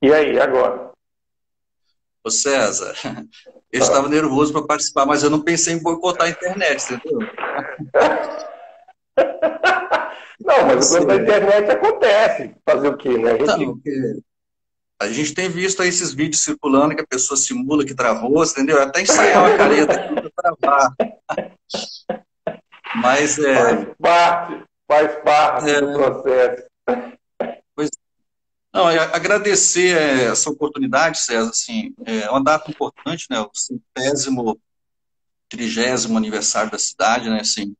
E aí, agora? Ô César, eu estava nervoso para participar, mas eu não pensei em boicotar a internet, entendeu? Não, mas o Você, plano da internet acontece. Fazer o quê, né? A então, gente. porque a gente tem visto aí esses vídeos circulando que a pessoa simula que travou, entendeu? Até ensaiar uma careta aqui para travar. Mas, Faz parte do é, processo. pois, não, agradecer essa oportunidade, César, assim, é uma data importante, né? O 50º, 30º aniversário da cidade, né? Assim,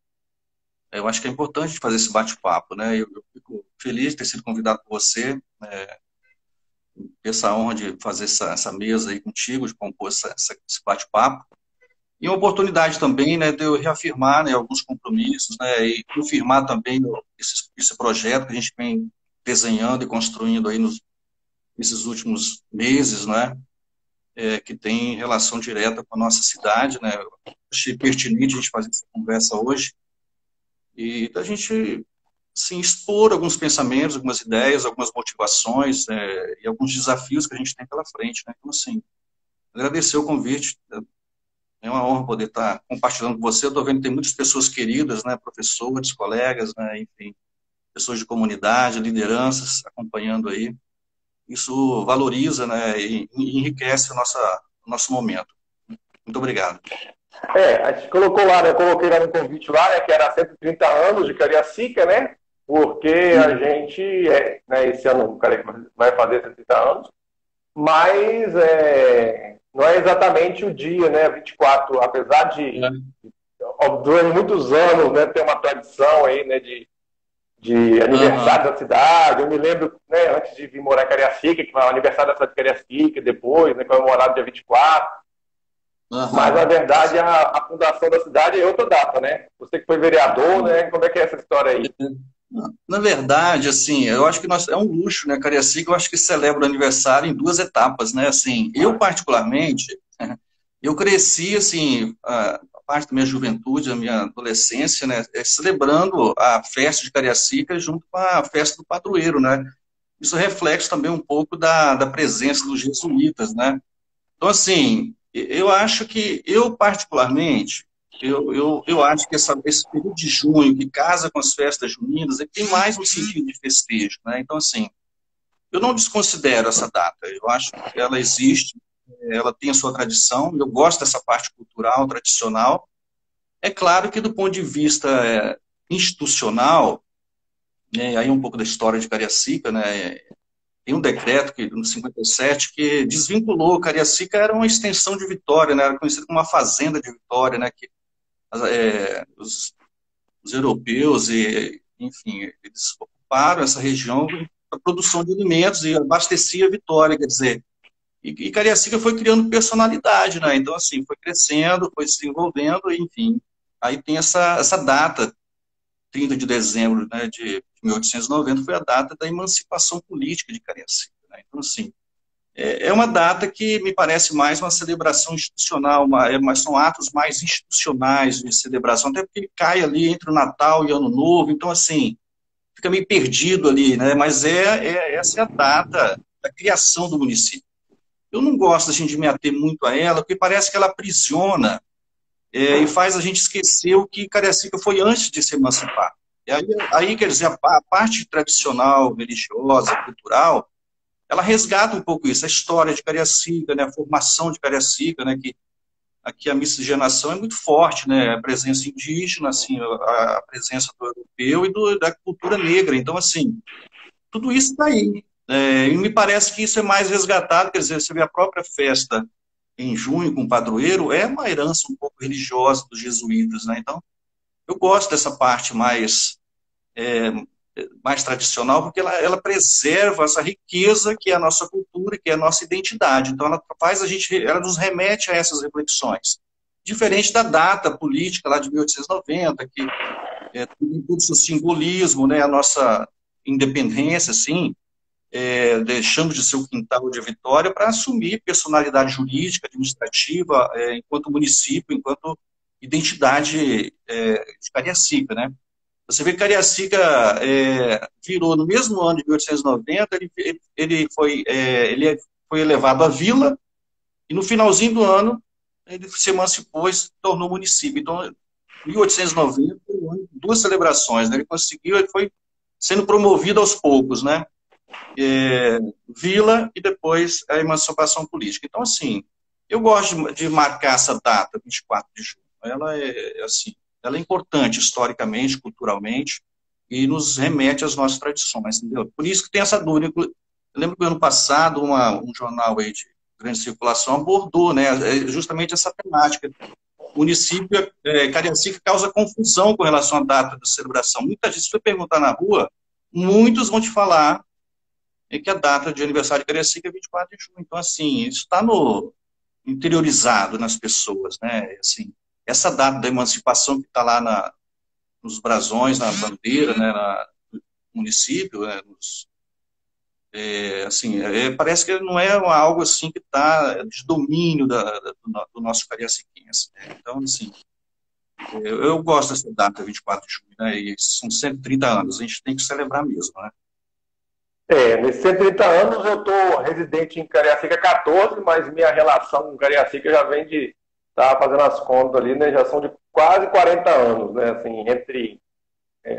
eu acho que é importante fazer esse bate-papo, né? Eu fico feliz de ter sido convidado por você, ter essa honra de fazer essa mesa aí contigo, de compor esse bate-papo. E uma oportunidade também, né, de eu reafirmar, né, alguns compromissos, né, e confirmar também esse projeto que a gente vem desenhando e construindo aí nesses últimos meses, né, que tem relação direta com a nossa cidade, né. Eu achei pertinente a gente fazer essa conversa hoje e da gente assim, expor alguns pensamentos, algumas ideias, algumas motivações e alguns desafios que a gente tem pela frente, né. Então, assim, agradecer o convite. É uma honra poder estar compartilhando com você. Eu estou vendo que tem muitas pessoas queridas, né, professores, colegas, né, enfim, pessoas de comunidade, lideranças acompanhando aí. Isso valoriza, né, e enriquece o nosso momento. Muito obrigado. A gente colocou lá, né? Eu coloquei lá no convite lá, né? Que era 130 anos de Cariacica, né? Porque a Uhum. gente, né, esse ano o Cariacica vai fazer 130 anos, mas não é exatamente o dia, né? 24, apesar de, durante muitos anos, né, ter uma tradição aí, né, de Aham, aniversário da cidade. Eu me lembro, né, antes de vir morar em Cariacica, que foi o aniversário da cidade de Cariacica, depois, né, comemorado dia 24. Mas, na aham. verdade, a fundação da cidade é outra data, né? Você que foi vereador, né? Como é que é essa história aí? Na verdade, assim, eu acho que é um luxo, né, Cariacica, eu acho que celebra o aniversário em duas etapas, né, assim, eu particularmente, eu cresci, assim, a parte da minha juventude, da minha adolescência, né, celebrando a festa de Cariacica junto com a festa do padroeiro, né, isso reflete também um pouco da presença dos jesuítas, né, então, assim, eu acho que, eu particularmente, eu acho que esse período de junho, que casa com as festas juninas, ele tem mais um sentido de festejo, né? Então, assim, eu não desconsidero essa data, eu acho que ela existe, ela tem a sua tradição, eu gosto dessa parte cultural, tradicional. É claro que, do ponto de vista institucional, né, aí um pouco da história de Cariacica, né, tem um decreto que, no 57 que desvinculou. Cariacica era uma extensão de Vitória, né? Era conhecido como uma fazenda de Vitória, né? Que os europeus e, enfim, eles ocuparam essa região para produção de alimentos e abastecia Vitória, quer dizer. E Cariacica foi criando personalidade, né? Então, assim, foi crescendo, foi se desenvolvendo, enfim. Aí tem essa data, 30 de dezembro, né, de 1890, foi a data da emancipação política de Cariacica, né? Então, assim, é uma data que me parece mais uma celebração institucional, mas são atos mais institucionais de celebração, até porque ele cai ali entre o Natal e o Ano Novo, então, assim, fica meio perdido ali, né? Mas essa é a data da criação do município. Eu não gosto assim, de me ater muito a ela, porque parece que ela aprisiona e faz a gente esquecer o que Cariacica foi antes de se emancipar. E aí, quer dizer, a parte tradicional, religiosa, cultural, ela resgata um pouco isso, a história de Cariacica, né, a formação de Cariacica, né, que aqui a miscigenação é muito forte, né, a presença indígena, assim, a presença do europeu e da cultura negra. Então, assim, tudo isso está aí. E me parece que isso é mais resgatado, quer dizer, você vê a própria festa em junho com o padroeiro, é uma herança um pouco religiosa dos jesuítas, né? Então, eu gosto dessa parte mais tradicional, porque ela preserva essa riqueza que é a nossa cultura, que é a nossa identidade. Então, ela faz a gente, ela nos remete a essas reflexões. Diferente da data política lá de 1890, que tem todo o seu simbolismo, né, a nossa independência, assim, deixando de ser o quintal de Vitória para assumir personalidade jurídica, administrativa, enquanto município, enquanto identidade de Cariacica, né? Você vê que Cariacica virou, no mesmo ano de 1890, ele foi elevado à vila, e no finalzinho do ano, ele se emancipou e se tornou município. Então, 1890, duas celebrações, né? Ele foi sendo promovido aos poucos, né? Vila e depois a emancipação política. Então, assim, eu gosto de marcar essa data, 24 de junho. Ela assim, ela é importante historicamente, culturalmente, e nos remete às nossas tradições, entendeu? Por isso que tem essa dúvida. Eu lembro que no ano passado, um jornal aí de grande circulação abordou, né, justamente essa temática. O município, Cariacica, causa confusão com relação à data da celebração. Muita gente, se você perguntar na rua, muitos vão te falar que a data de aniversário de Cariacica é 24 de junho. Então, assim, isso está interiorizado nas pessoas, né? Assim, essa data da emancipação que está lá nos brasões, na bandeira, né, no município, né, assim, parece que não é algo assim que está de domínio do nosso cariaciquense, né? Então, assim, eu gosto dessa data, 24 de junho, né? E são 130 anos, a gente tem que celebrar mesmo, né? Nesses 130 anos eu estou residente em Cariacica 14, mas minha relação com Cariacica já vem de, tá fazendo as contas ali, né, já são de quase 40 anos, né, assim, entre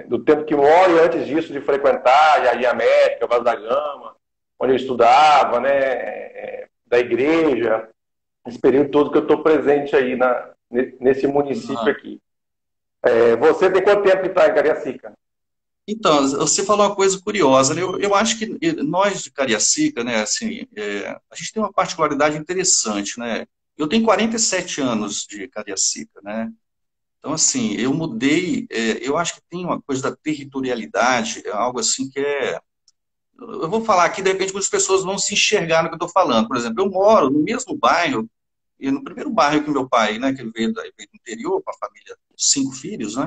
do tempo que moro e antes disso de frequentar Jardim América, Vaz da Gama, onde eu estudava, né, da igreja, esse período todo que eu estou presente aí nesse município aqui. Você tem quanto tempo que está em Cariacica? Então, você falou uma coisa curiosa, né? Eu acho que nós de Cariacica, né, assim, a gente tem uma particularidade interessante, né? Eu tenho 47 anos de Cariacica, né? Então, assim, eu mudei, eu acho que tem uma coisa da territorialidade, algo assim que eu vou falar aqui, de repente, muitas pessoas vão se enxergar no que eu estou falando. Por exemplo, eu moro no mesmo bairro, e no primeiro bairro que meu pai, né, que ele veio do interior, com a família, 5 filhos, né?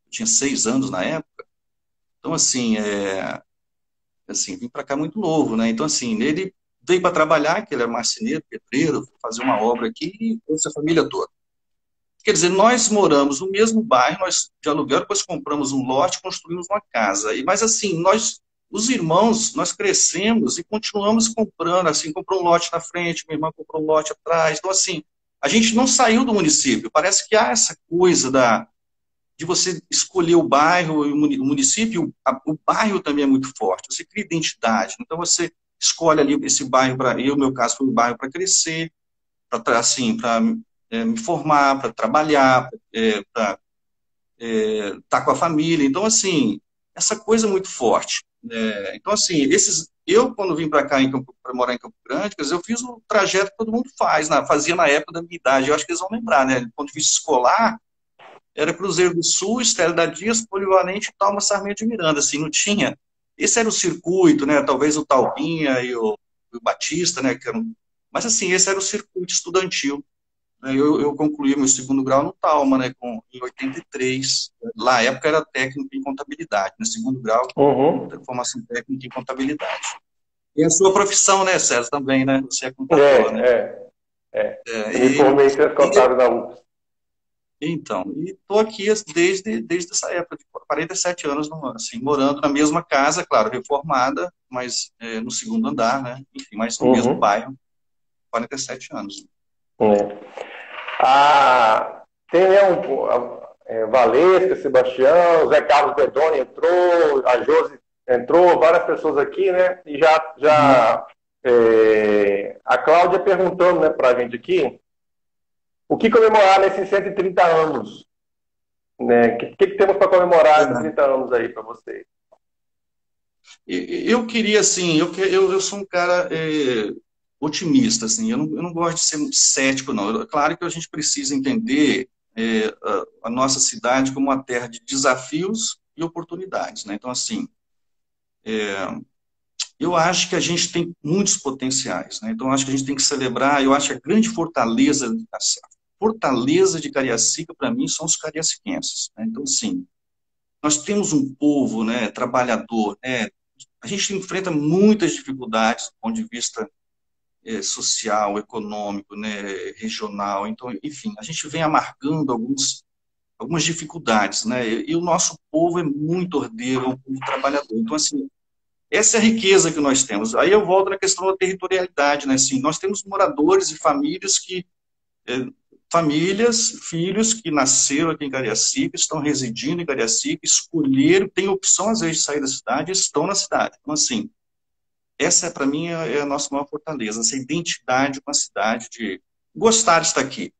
Eu tinha 6 anos na época. Então, assim, vim para cá muito novo, né? Então, assim, ele veio para trabalhar, que ele é marceneiro, pedreiro, fazer uma obra aqui, e trouxe a família toda. Quer dizer, nós moramos no mesmo bairro, nós de aluguel, depois compramos um lote, construímos uma casa. Mas, assim, os irmãos, nós crescemos e continuamos comprando, assim, comprou um lote na frente, minha irmã comprou um lote atrás. Então, assim, a gente não saiu do município. Parece que há essa coisa de você escolher o bairro e o município, o bairro também é muito forte, você cria identidade, então você escolhe ali esse bairro, no meu caso foi o bairro para crescer, para assim, me formar, para trabalhar, para estar com a família, então assim, essa coisa é muito forte. Então assim, eu quando vim para cá para morar em Campo Grande, quer dizer, eu fiz o trajeto que todo mundo fazia na época da minha idade, eu acho que eles vão lembrar, né, do ponto de vista escolar, era Cruzeiro do Sul, Estela da Dias, Polivalente, Talma, Sarmento de Miranda, assim, não tinha. Esse era o circuito, né? Talvez o Talpinha e o Batista, né? Mas, assim, esse era o circuito estudantil. Né? Eu concluí meu segundo grau no Talma, né? Em 83. Lá, na época, era técnico em contabilidade, no segundo grau, formação técnica em contabilidade. E a sua profissão, né, César, também, né? Você é contador, né? Eu me formei em ciência contábil da UFS. Então, e estou aqui desde essa época, de 47 anos, assim, morando na mesma casa, claro, reformada, mas no segundo andar, né? Enfim, mas no mesmo bairro, 47 anos. Tem Valesca, Sebastião, Zé Carlos Bedoni entrou, a Josi entrou, várias pessoas aqui, né? E a Cláudia perguntando, né, para a gente aqui, o que comemorar nesses 130 anos? Né? O que temos para comemorar esses 30 anos aí para vocês? Eu queria, assim, eu sou um cara otimista, assim, eu não gosto de ser muito cético, não. Claro que a gente precisa entender a nossa cidade como uma terra de desafios e oportunidades, né? Então, assim, eu acho que a gente tem muitos potenciais, né? Então, eu acho que a gente tem que celebrar, eu acho que a grande fortaleza de Cariacica, para mim, são os cariaciquenses, né? Então, assim, nós temos um povo, né, trabalhador, né? A gente enfrenta muitas dificuldades do ponto de vista social, econômico, né, regional. Então, enfim, a gente vem amargando alguns algumas dificuldades, né? E o nosso povo é muito ordeiro, é um povo trabalhador. Então, assim, essa é a riqueza que nós temos. Aí eu volto na questão da territorialidade, né? Assim, nós temos moradores e famílias famílias, filhos que nasceram aqui em Cariacica, estão residindo em Cariacica, escolheram, têm opção às vezes de sair da cidade e estão na cidade. Então, assim, essa para mim é a nossa maior fortaleza, essa identidade com a cidade, de gostar de estar aqui.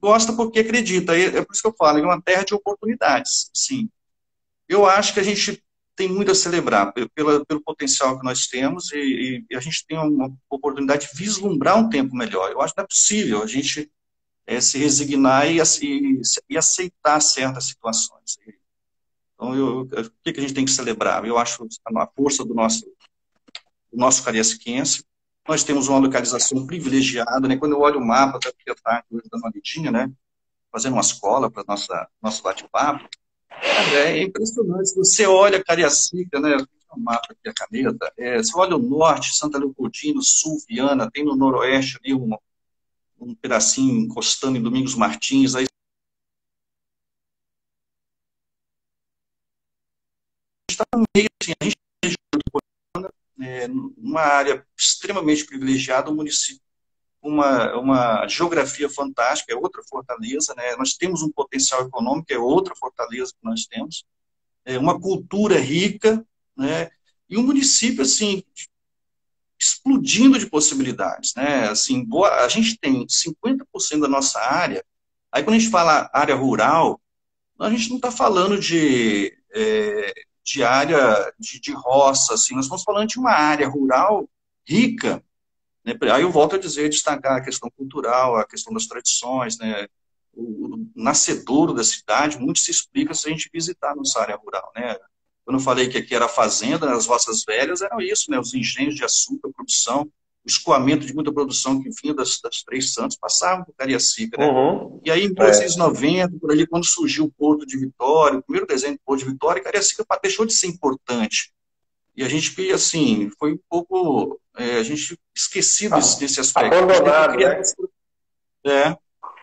Gosta porque acredita, é por isso que eu falo, é uma terra de oportunidades. Sim, eu acho que a gente tem muito a celebrar pelo potencial que nós temos e a gente tem uma oportunidade de vislumbrar um tempo melhor. Eu acho que não é possível a gente se resignar e aceitar certas situações. Então, o que a gente tem que celebrar? Eu acho a força do nosso cariaciquense. Nós temos uma localização privilegiada, né? Quando eu olho o mapa, até porque eu estou dando uma lidinha, né? Fazendo uma escola para nosso bate-papo. É impressionante. Você olha Cariacica, né? O mapa aqui, a caneta. Você olha o norte, Santa Leopoldina, sul, Viana, tem no noroeste ali um pedacinho encostando em Domingos Martins, aí está no meio, assim, a gente numa área extremamente privilegiada, um município com uma geografia fantástica, é outra fortaleza, né? Nós temos um potencial econômico, é outra fortaleza que nós temos, uma cultura rica, né? E um município, assim, explodindo de possibilidades, né? Assim, a gente tem 50% da nossa área, aí quando a gente fala área rural, a gente não está falando de área de roça, assim, nós estamos falando de uma área rural rica, né? Aí eu volto a dizer, destacar a questão cultural, a questão das tradições, né? O nascedouro da cidade, muito se explica se a gente visitar a nossa área rural, né? Quando eu falei que aqui era fazenda, as roças velhas eram isso, né? Os engenhos de açúcar, produção, o escoamento de muita produção que vinha das Três Santos, passavam por Cariacica, né? Uhum. E aí, em 1890, por ali, quando surgiu o Porto de Vitória, o primeiro desenho do Porto de Vitória, Cariacica deixou de ser importante. E a gente, assim, foi um pouco, a gente esquecido desse aspecto. Abandonado, né?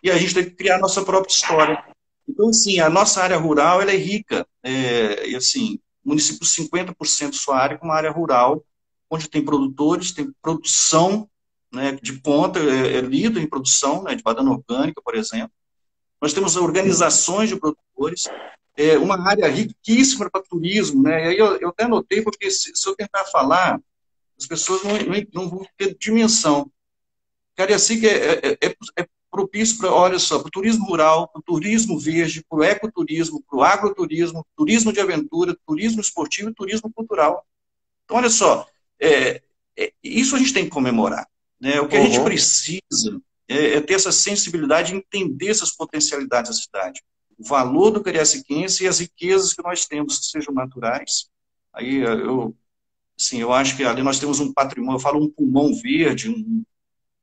E a gente tem que criar a nossa própria história. Então, assim, a nossa área rural, ela é rica. E, assim, município 50% de sua área com uma área rural, onde tem produtores, tem produção, né, de ponta, líder em produção, né, de banana orgânica, por exemplo. Nós temos organizações de produtores, uma área riquíssima para turismo, né? E aí eu até notei, porque se eu tentar falar, as pessoas não vão ter dimensão. Cariacica é propício para, olha só, para o turismo rural, para o turismo verde, para o ecoturismo, para o agroturismo, turismo de aventura, turismo esportivo e turismo cultural. Então, olha só, isso a gente tem que comemorar, né? O que a gente precisa é ter essa sensibilidade de entender essas potencialidades da cidade, o valor do cariaciquense e as riquezas que nós temos, que sejam naturais. Aí eu acho que ali nós temos um patrimônio, eu falo um pulmão verde,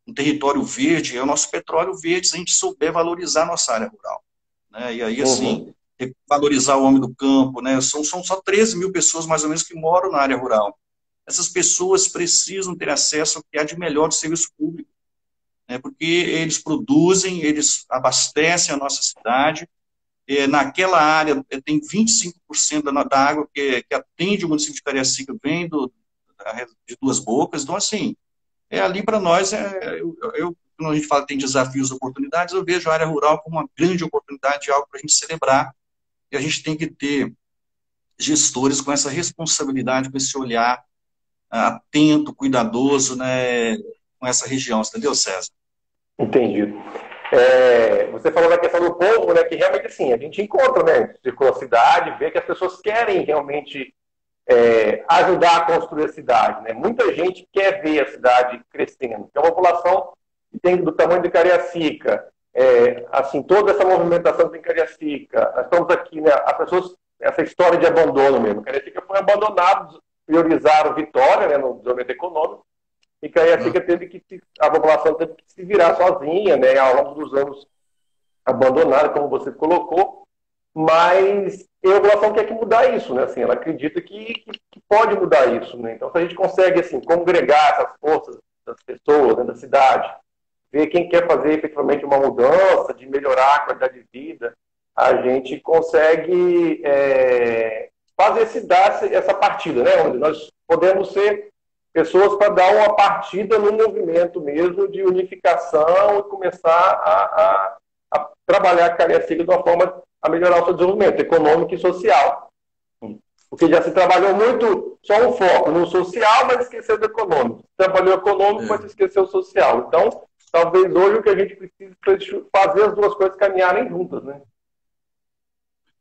um território verde, é o nosso petróleo verde, se a gente souber valorizar a nossa área rural, né? E aí, assim, valorizar o homem do campo, né? São só 13 mil pessoas, mais ou menos, que moram na área rural. Essas pessoas precisam ter acesso ao que há de melhor do serviço público, né? Porque eles produzem, eles abastecem a nossa cidade, naquela área tem 25% da água que atende o município de Cariacica, vem de Duas Bocas, então, assim, ali para nós, quando a gente fala que tem desafios e oportunidades, eu vejo a área rural como uma grande oportunidade, algo para a gente celebrar, e a gente tem que ter gestores com essa responsabilidade, com esse olhar atento, cuidadoso, né, com essa região, entendeu, César? Entendido. Você falou da questão do povo, né, que realmente, assim, a gente encontra, né, circula a cidade, vê que as pessoas querem realmente ajudar a construir a cidade, né? Muita gente quer ver a cidade crescendo. É uma população que tem do tamanho de Cariacica, assim, toda essa movimentação tem Cariacica. Nós estamos aqui, né? As pessoas, essa história de abandono mesmo. Cariacica foi abandonado, priorizaram Vitória, né, no desenvolvimento econômico, e Cariacica a população teve que se virar sozinha, né, ao longo dos anos abandonada, como você colocou. Mas a população quer que mudar isso, né? Assim, ela acredita que pode mudar isso, né? Então, se a gente consegue, assim, congregar essas forças das pessoas, né, da cidade, ver quem quer fazer efetivamente uma mudança, de melhorar a qualidade de vida, a gente consegue dar essa partida, né? Onde nós podemos ser pessoas para dar uma partida no movimento mesmo de unificação e começar a trabalhar a Cariacica de uma forma a melhorar o seu desenvolvimento econômico e social. Porque já se trabalhou muito só um foco no social, mas esqueceu do econômico. Trabalhou econômico, mas esqueceu o social. Então, talvez hoje o que a gente precisa é fazer as duas coisas caminharem juntas, né?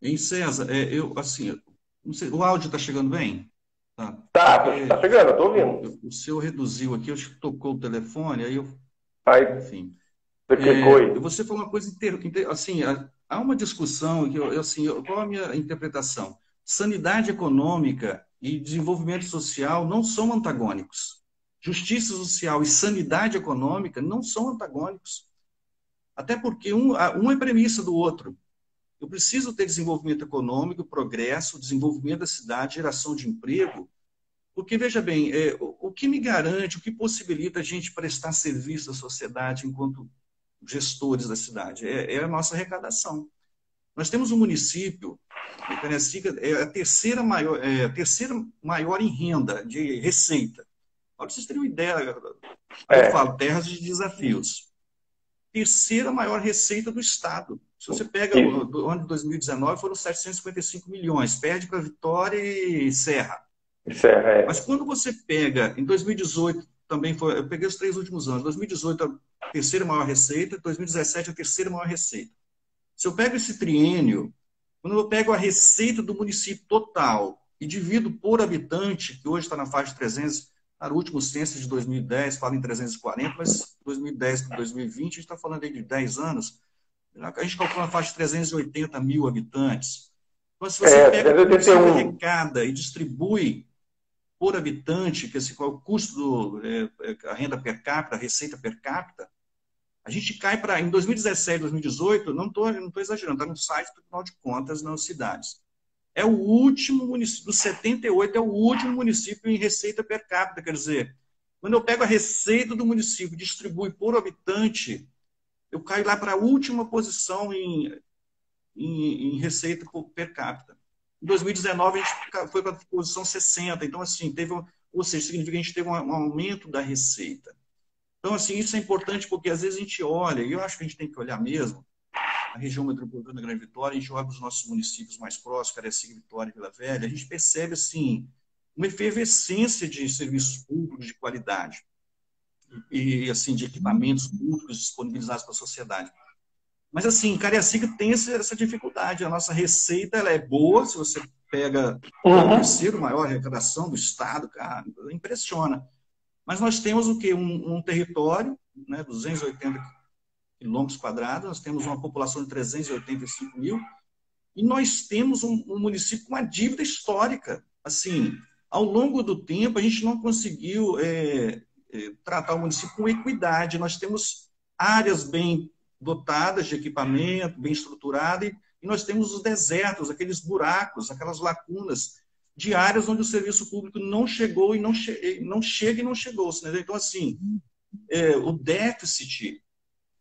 Em César, eu, assim, não sei, o áudio está chegando bem? Tá chegando, eu estou ouvindo. O senhor reduziu aqui, acho que tocou o telefone, aí eu... Enfim. Você clicou aí. Você falou uma coisa, assim, há uma discussão, qual a minha interpretação? Sanidade econômica e desenvolvimento social não são antagônicos. Justiça social e sanidade econômica não são antagônicos. Até porque um é premissa do outro. Eu preciso ter desenvolvimento econômico, progresso, desenvolvimento da cidade, geração de emprego, porque, veja bem, o que me garante, o que possibilita a gente prestar serviço à sociedade enquanto gestores da cidade? É a nossa arrecadação. Nós temos um município, Cariacica é a terceira maior em renda, de receita. Para vocês terem uma ideia, eu falo terras de desafios. Terceira maior receita do Estado. Se você pega o ano de 2019, foram 755 milhões, perde para Vitória e Serra. Mas quando você pega, em 2018, também foi, eu peguei os 3 últimos anos, 2018 a terceira maior receita, 2017 a terceira maior receita. Se eu pego esse triênio, quando eu pego a receita do município total e divido por habitante, que hoje está na faixa de 300, no último censo de 2010 fala em 340, mas 2010 para 2020 a gente está falando aí de 10 anos, a gente calcula na faixa de 380 mil habitantes. Então, se você pega o município arrecada e distribui por habitante, que é o custo a renda per capita, a receita per capita, a gente cai para, em 2017, 2018, não estou exagerando, está no site do Tribunal de Contas nas cidades. É o último município, do 78, é o último município em receita per capita, quer dizer, quando eu pego a receita do município e distribuo por habitante, eu caio lá para a última posição em receita per capita. Em 2019, a gente foi para a posição 60. Então, assim, ou seja, significa que a gente teve um aumento da receita. Então, assim, isso é importante porque, às vezes, a gente olha, e eu acho que a gente tem que olhar mesmo, a região metropolitana da Grande Vitória, a gente olha os nossos municípios mais próximos, Cariacica, Vitória e Vila Velha, a gente percebe, assim, uma efervescência de serviços públicos de qualidade e, assim, de equipamentos públicos disponibilizados para a sociedade. Mas, assim, Cariacica tem essa dificuldade. A nossa receita ela é boa, se você pega o terceiro maior arrecadação do Estado, cara, impressiona. Mas nós temos o quê? Um território, né, 280 quilômetros quadrados, nós temos uma população de 385 mil, e nós temos um município com uma dívida histórica. Assim, ao longo do tempo, a gente não conseguiu tratar o município com equidade. Nós temos áreas bem dotadas de equipamento, bem estruturadas, e nós temos os desertos, aqueles buracos, aquelas lacunas de áreas onde o serviço público não chegou e não chega e não chegou. Né? Então, assim, o déficit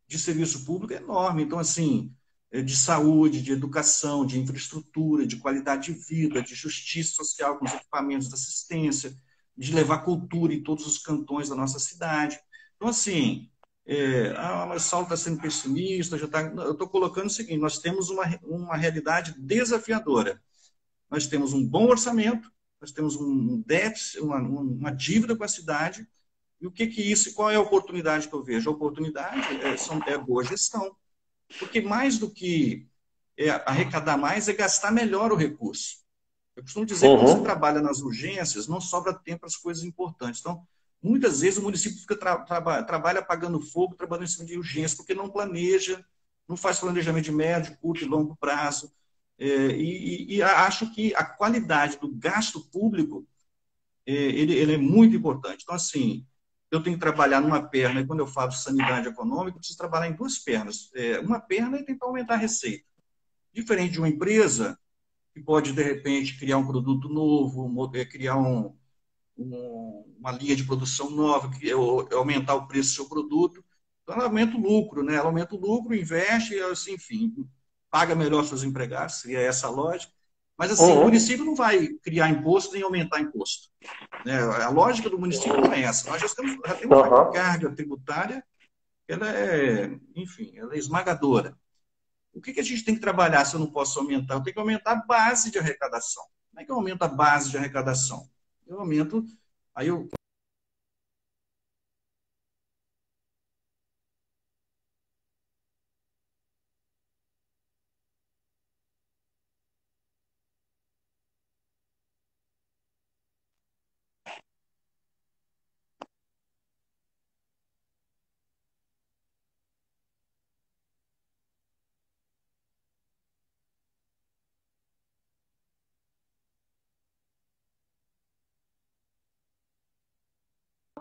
de serviço público é enorme. Então, assim, de saúde, de educação, de infraestrutura, de qualidade de vida, de justiça social com os equipamentos de assistência, de levar cultura em todos os cantões da nossa cidade. Então, assim, mas o Saulo está sendo pessimista, eu estou colocando o seguinte, nós temos uma realidade desafiadora. Nós temos um bom orçamento, nós temos um déficit, uma dívida com a cidade, e o que isso, e qual é a oportunidade que eu vejo? A oportunidade é boa gestão, porque mais do que arrecadar mais é gastar melhor o recurso. Eu costumo dizer que quando você trabalha nas urgências, não sobra tempo para as coisas importantes. Então, muitas vezes o município trabalha apagando fogo, trabalhando em cima de urgência, porque não planeja, não faz planejamento de médio, curto e longo prazo. E acho que a qualidade do gasto público ele é muito importante. Então, assim, eu tenho que trabalhar numa perna, e quando eu falo de sanidade econômica, eu preciso trabalhar em duas pernas. Uma perna é tentar aumentar a receita. Diferente de uma empresa que pode, de repente, criar um produto novo, criar uma linha de produção nova, aumentar o preço do seu produto. Então, ela aumenta o lucro, né? Ela aumenta o lucro, investe, assim, enfim. paga melhor seus empregados, seria essa a lógica. Mas, assim, o município não vai criar imposto nem aumentar imposto. Né? A lógica do município não é essa. Nós já temos uma carga tributária, ela é, enfim, ela é esmagadora. O que a gente tem que trabalhar se eu não posso aumentar? Eu tenho que aumentar a base de arrecadação. Como é que eu aumento a base de arrecadação? Eu aumento, aí eu...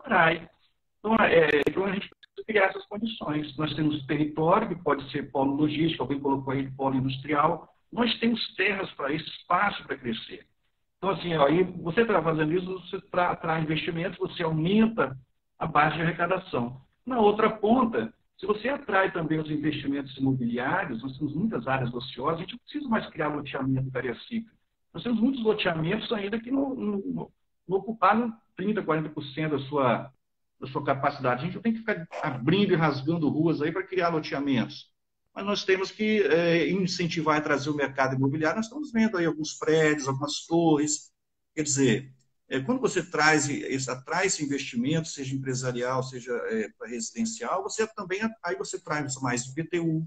Atrai. Então, a gente precisa criar essas condições. Nós temos território, que pode ser polo logístico, alguém colocou aí polo industrial. Nós temos terras para isso, espaço para crescer. Então, assim, aí você está fazendo isso, você atrai investimentos, você aumenta a base de arrecadação. Na outra ponta, se você atrai também os investimentos imobiliários, nós temos muitas áreas ociosas, a gente não precisa mais criar loteamento em Cariacica. Nós temos muitos loteamentos ainda que não ocuparam 30%, 40% da sua capacidade. A gente não tem que ficar abrindo e rasgando ruas aí para criar loteamentos. Mas nós temos que incentivar e trazer o mercado imobiliário. Nós estamos vendo aí alguns prédios, algumas torres. Quer dizer, quando você atrai esse investimento, seja empresarial, seja residencial, você também aí você traz mais IPTU,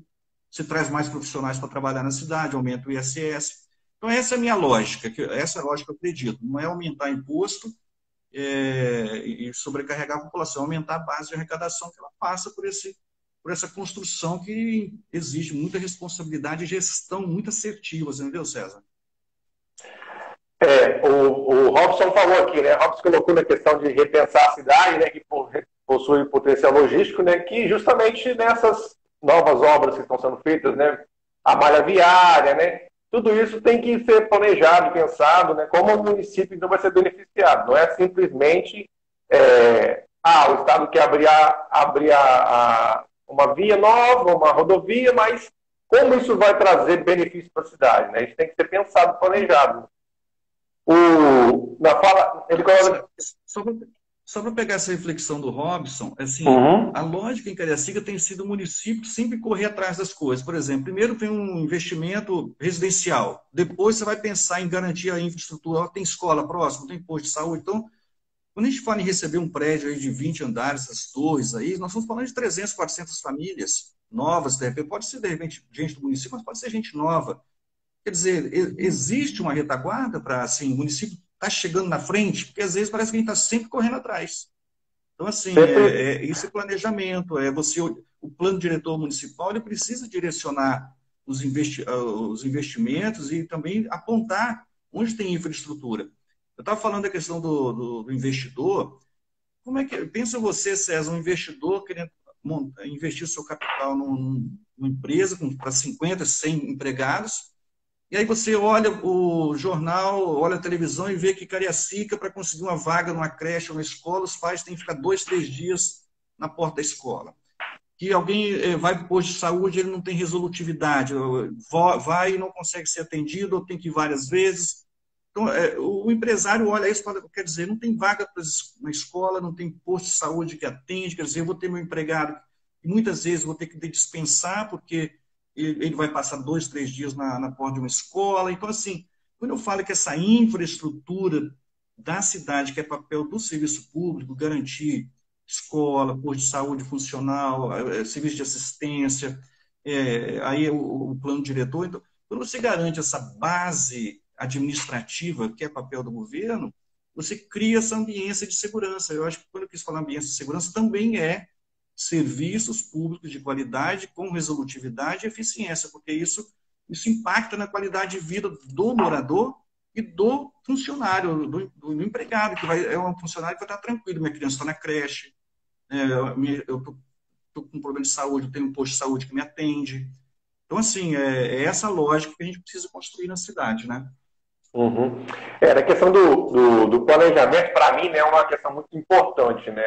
você traz mais profissionais para trabalhar na cidade, aumenta o ISS. Então, essa é a minha lógica, essa é a lógica que eu acredito. Não é aumentar imposto e sobrecarregar a população, aumentar a base de arrecadação que ela passa por essa construção que exige muita responsabilidade e gestão muito assertivas, entendeu, César? O Robson falou aqui, né? O Robson colocou na questão de repensar a cidade, né? Que possui potencial logístico, né? Que justamente nessas novas obras que estão sendo feitas, né? A malha viária, né? Tudo isso tem que ser planejado, pensado, né? Como o município então vai ser beneficiado. Não é simplesmente o Estado quer abrir uma via nova, uma rodovia, mas como isso vai trazer benefício para a cidade, né? Isso tem que ser pensado, planejado. Na fala, ele coloca... Só para pegar essa reflexão do Robson, assim, a lógica em Cariacica tem sido o município sempre correr atrás das coisas. Por exemplo, primeiro tem um investimento residencial, depois você vai pensar em garantir a infraestrutura, tem escola próxima, tem posto de saúde. Então, quando a gente fala em receber um prédio aí de 20 andares, as torres aí, nós estamos falando de 300, 400 famílias novas, de repente, pode ser de repente gente do município, mas pode ser gente nova. Quer dizer, existe uma retaguarda para, assim, o município está chegando na frente, porque às vezes parece que a gente está sempre correndo atrás. Então, assim, isso é planejamento, o plano diretor municipal, ele precisa direcionar os investimentos e também apontar onde tem infraestrutura. Eu estava falando da questão do investidor. Como é que, pensa você, César, um investidor querendo investir o seu capital numa empresa para 50, 100 empregados, e aí você olha o jornal, olha a televisão e vê que Cariacica, para conseguir uma vaga numa creche ou uma escola, os pais têm que ficar 2, 3 dias na porta da escola. Que alguém vai para o posto de saúde, ele não tem resolutividade, vai e não consegue ser atendido, ou tem que ir várias vezes. Então, o empresário olha isso, quer dizer, não tem vaga na escola, não tem posto de saúde que atende, quer dizer, eu vou ter meu empregado, e muitas vezes vou ter que dispensar, porque ele vai passar 2, 3 dias na porta de uma escola. Então, assim, quando eu falo que essa infraestrutura da cidade, que é papel do serviço público, garantir escola, posto de saúde funcional, serviço de assistência, aí o plano diretor. Então, quando você garante essa base administrativa, que é papel do governo, você cria essa ambiência de segurança. Eu acho que quando eu quis falar ambiência de segurança, também serviços públicos de qualidade, com resolutividade e eficiência, porque isso impacta na qualidade de vida do morador e do funcionário, do empregado, que é um funcionário que vai estar tranquilo, minha criança está na creche, eu estou com um problema de saúde, eu tenho um posto de saúde que me atende. Então, assim, é essa lógica que a gente precisa construir na cidade, né? A questão do planejamento, para mim, né, é uma questão muito importante, né?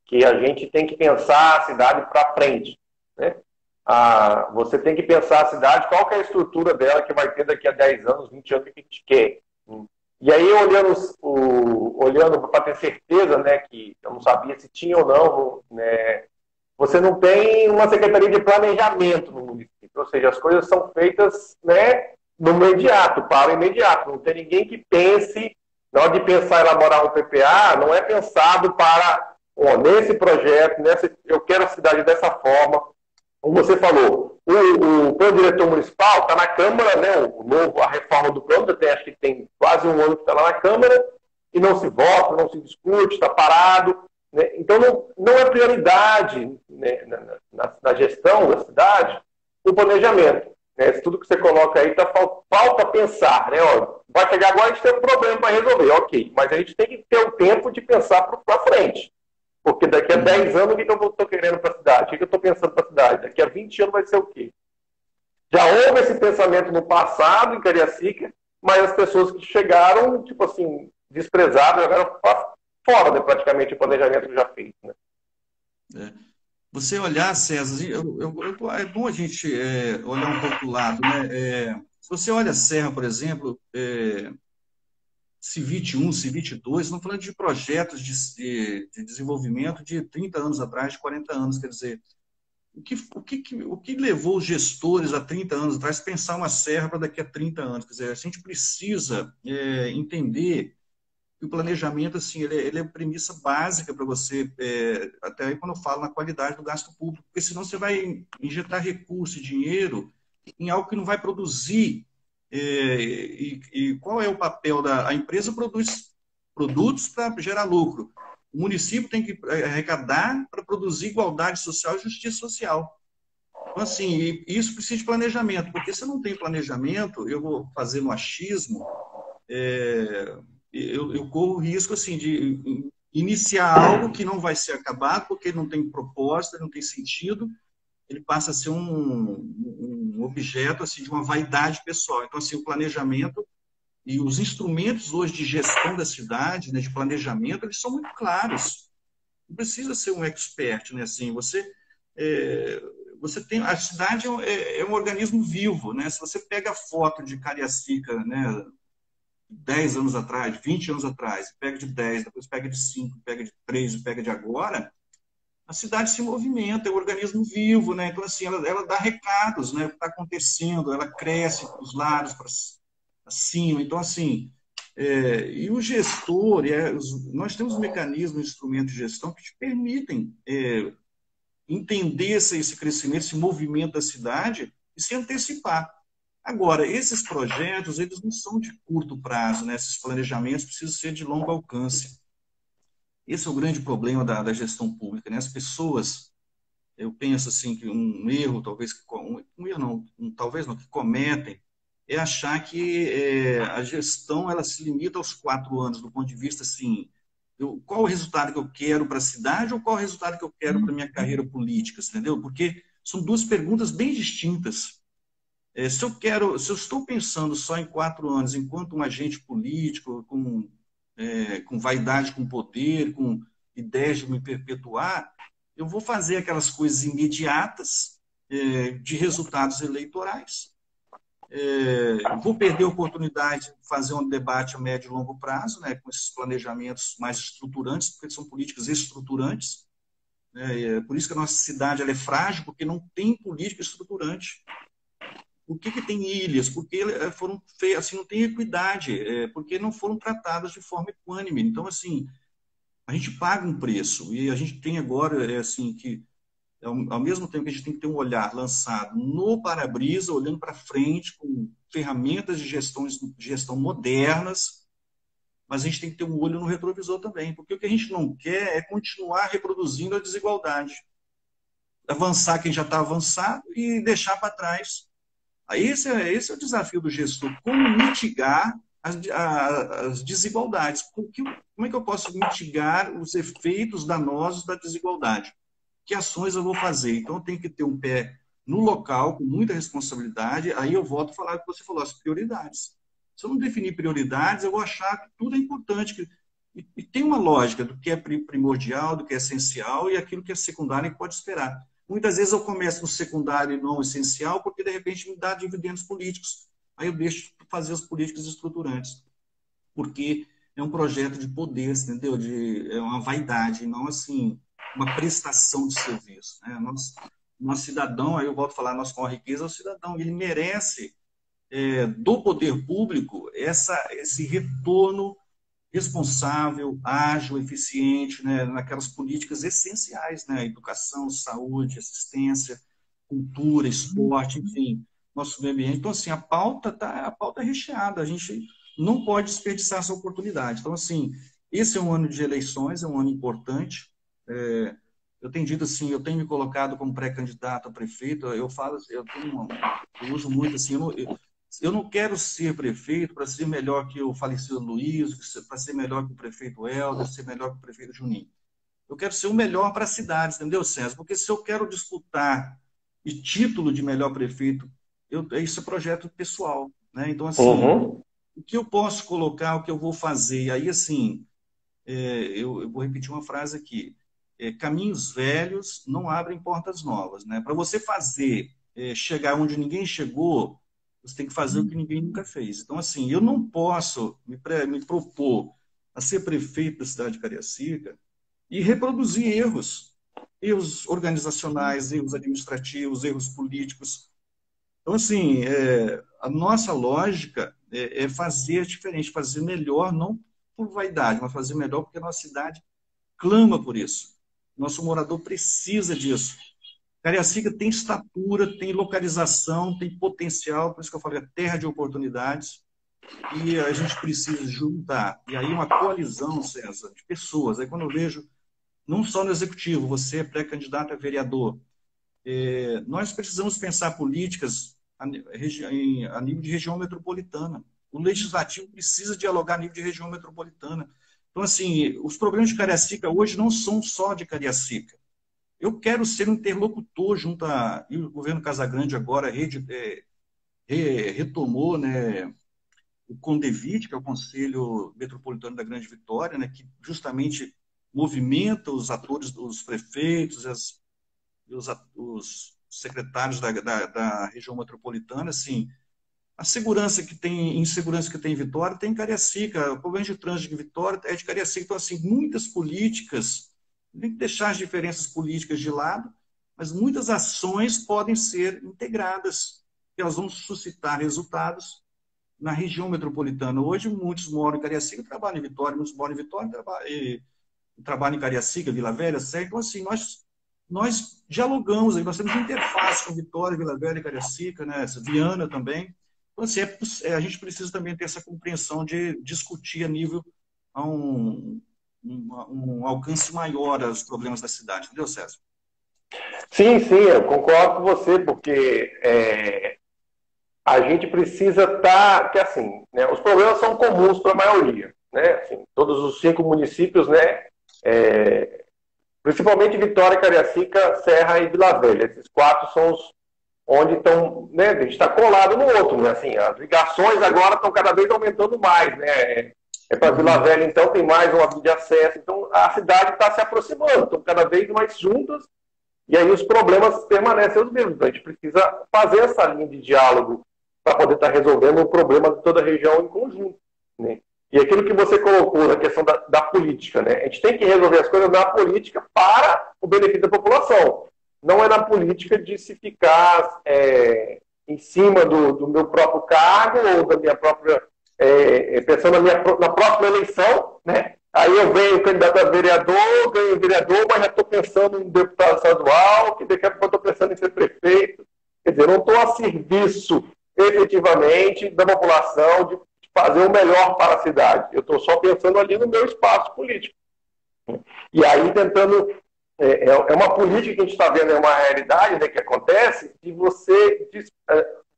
Que a gente tem que pensar a cidade para frente, né? você tem que pensar a cidade, qual que é a estrutura dela que vai ter daqui a 10 anos, 20 anos, o que a gente quer. E aí, olhando para ter certeza, né, que eu não sabia se tinha ou não, né, você não tem uma secretaria de planejamento no município, ou seja, as coisas são feitas, né, no imediato, para o imediato. Não tem ninguém que pense, na hora de pensar em elaborar um PPA, não é pensado para, nesse projeto, eu quero a cidade dessa forma. Como você falou, o plano diretor municipal está na Câmara, né, a reforma do plano, acho que tem quase um ano que está lá na Câmara, e não se vota, não se discute, está parado. Né? Então, não é prioridade, né, na gestão da cidade o planejamento. Né? Tudo que você coloca aí, falta pensar. Né? Vai chegar agora, a gente tem um problema para resolver, ok, mas a gente tem que ter o tempo de pensar para frente. Porque daqui a 10 anos, o que eu estou querendo para a cidade? O que eu estou pensando para a cidade? Daqui a 20 anos vai ser o quê? Já houve esse pensamento no passado, em Cariacica, mas as pessoas que chegaram, tipo assim, desprezaram, jogaram fora, né, praticamente, o planejamento já feito. Né? Você olhar, César, é bom a gente olhar um pouco do lado. Né? Se você olha a Serra, por exemplo, Civite 1, Civite 2, estamos falando de projetos de desenvolvimento de 30 anos atrás, de 40 anos, quer dizer, o que levou os gestores há 30 anos atrás a pensar uma serra para daqui a 30 anos? Quer dizer, a gente precisa entender que o planejamento, assim, ele é a premissa básica para você, até aí quando eu falo na qualidade do gasto público, porque senão você vai injetar recurso e dinheiro em algo que não vai produzir. E qual é o papel da... A empresa produz produtos para gerar lucro. O município tem que arrecadar para produzir igualdade social e justiça social. Então, assim, isso precisa de planejamento, porque se não tem planejamento, eu vou fazer no achismo, eu corro o risco assim, de iniciar algo que não vai ser acabado, porque não tem proposta, não tem sentido, ele passa a ser um objeto assim, de uma vaidade pessoal. Então, assim, o planejamento e os instrumentos hoje de gestão da cidade, né, de planejamento, eles são muito claros. Não precisa ser um expert, né? Assim, você tem a cidade é um organismo vivo, né? Se você pega a foto de Cariacica, né, 10 anos atrás, 20 anos atrás, pega de 10, depois pega de 5, pega de 3 e pega de agora, a cidade se movimenta, é um organismo vivo, né? Então, assim, ela dá recados, né? O que está acontecendo, ela cresce para os lados, para cima. Então, assim, e o gestor, nós temos mecanismos, instrumentos de gestão que te permitem entender esse crescimento, esse movimento da cidade e se antecipar. Agora, esses projetos, eles não são de curto prazo, né? Esses planejamentos precisam ser de longo alcance. Esse é o grande problema da gestão pública, né? As pessoas, eu penso assim, que um erro, talvez, um erro não, talvez não, que cometem, é achar que a gestão, ela se limita aos 4 anos, do ponto de vista, assim, qual o resultado que eu quero para a cidade ou qual o resultado que eu quero para a minha carreira política, entendeu? Porque são duas perguntas bem distintas. Se eu estou pensando só em 4 anos enquanto um agente político, com vaidade, com poder, com ideias de me perpetuar, eu vou fazer aquelas coisas imediatas de resultados eleitorais. Vou perder a oportunidade de fazer um debate a médio e longo prazo, né, com esses planejamentos mais estruturantes, porque são políticas estruturantes. Por isso que a nossa cidade ela é frágil, porque não tem política estruturante. Por que tem ilhas? Porque foram feitas, assim, não tem equidade, porque não foram tratadas de forma equânime. Então, assim, a gente paga um preço, e a gente tem agora, assim, que ao mesmo tempo que a gente tem que ter um olhar lançado no para-brisa, olhando para frente, com ferramentas de gestão modernas, mas a gente tem que ter um olho no retrovisor também, porque o que a gente não quer é continuar reproduzindo a desigualdade. Avançar quem já está avançado e deixar para trás. Esse é o desafio do gestor, como mitigar as desigualdades. Como é que eu posso mitigar os efeitos danosos da desigualdade? Que ações eu vou fazer? Então, eu tenho que ter um pé no local, com muita responsabilidade, aí eu volto a falar o que você falou, as prioridades. Se eu não definir prioridades, eu vou achar que tudo é importante. E tem uma lógica do que é primordial, do que é essencial, e aquilo que é secundário e pode esperar. Muitas vezes eu começo no secundário e não essencial, porque de repente me dá dividendos políticos. Aí eu deixo de fazer as políticas estruturantes, porque é um projeto de poder, entendeu? É uma vaidade, não assim uma prestação de serviço. Né? Nosso cidadão, aí eu volto a falar, nossa maior riqueza é o cidadão, ele merece do poder público esse retorno responsável, ágil, eficiente, né, naquelas políticas essenciais, né, educação, saúde, assistência, cultura, esporte, enfim, nosso meio ambiente. Então, assim, a pauta é recheada, a gente não pode desperdiçar essa oportunidade. Então, assim, esse é um ano de eleições, é um ano importante. Eu tenho dito assim, eu tenho me colocado como pré-candidato a prefeito, eu falo, eu uso muito assim, eu não quero ser prefeito para ser melhor que o falecido Luiz, para ser melhor que o prefeito Helder, ser melhor que o prefeito Juninho. Eu quero ser o melhor para as cidades, entendeu, César? Porque se eu quero disputar e título de melhor prefeito, isso é projeto pessoal, né? Então, assim, o que eu posso colocar, o que eu vou fazer? E aí, assim, eu vou repetir uma frase aqui. Caminhos velhos não abrem portas novas, né? Para você chegar onde ninguém chegou, você tem que fazer o que ninguém nunca fez. Então, assim, eu não posso me propor a ser prefeito da cidade de Cariacica e reproduzir erros organizacionais, erros administrativos, erros políticos. Então, assim, a nossa lógica é fazer diferente, fazer melhor, não por vaidade, mas fazer melhor porque a nossa cidade clama por isso. Nosso morador precisa disso. Cariacica tem estatura, tem localização, tem potencial, por isso que eu falei, é terra de oportunidades, e a gente precisa juntar. E aí uma coalizão, César, de pessoas. Aí quando eu vejo, não só no executivo, você é pré-candidato a vereador, nós precisamos pensar políticas a nível de região metropolitana. O legislativo precisa dialogar a nível de região metropolitana. Então, assim, os problemas de Cariacica hoje não são só de Cariacica. Eu quero ser um interlocutor junto e o governo Casagrande agora retomou, né, o CONDEVIT, que é o Conselho Metropolitano da Grande Vitória, né, que justamente movimenta os atores, os prefeitos, os secretários da região metropolitana. Assim, a insegurança que tem em Vitória tem em Cariacica, o problema de trânsito de Vitória é de Cariacica. Então, assim, muitas políticas, tem que deixar as diferenças políticas de lado, mas muitas ações podem ser integradas, que elas vão suscitar resultados na região metropolitana. Hoje, muitos moram em Cariacica, trabalham em Vitória, muitos moram em Vitória e trabalham em Cariacica, Vila Velha, Sé. Então, assim, nós dialogamos, nós temos interface com Vitória, Vila Velha e Cariacica, né? Viana também. Então, assim, a gente precisa também ter essa compreensão de discutir a nível a um alcance maior aos problemas da cidade. Entendeu, César? Sim, eu concordo com você, porque a gente precisa estar... que assim, né, os problemas são comuns para a maioria. Né? Assim, todos os 5 municípios, né, principalmente Vitória, Cariacica, Serra e Vila Velha. Esses 4 são os onde estão, né, a gente está colado no outro, né? Assim, as ligações agora estão cada vez aumentando mais, né? Para Vila Velha, então, tem mais uma via de acesso. Então, a cidade está se aproximando, estão cada vez mais juntas, e aí os problemas permanecem os mesmos. Então, a gente precisa fazer essa linha de diálogo para poder estar resolvendo o problema de toda a região em conjunto, né? E aquilo que você colocou na questão da política, né? A gente tem que resolver as coisas na política para o benefício da população. Não é na política de se ficar em cima do meu próprio cargo ou da minha própria... pensando na próxima eleição, né? Aí eu venho candidato a vereador, ganho vereador, mas já estou pensando em deputado estadual, que daqui a pouco estou pensando em ser prefeito. Quer dizer, eu não estou a serviço, efetivamente, da população de fazer o melhor para a cidade. Eu estou só pensando ali no meu espaço político. E aí tentando... É uma política que a gente está vendo, é uma realidade, né, que acontece, e você...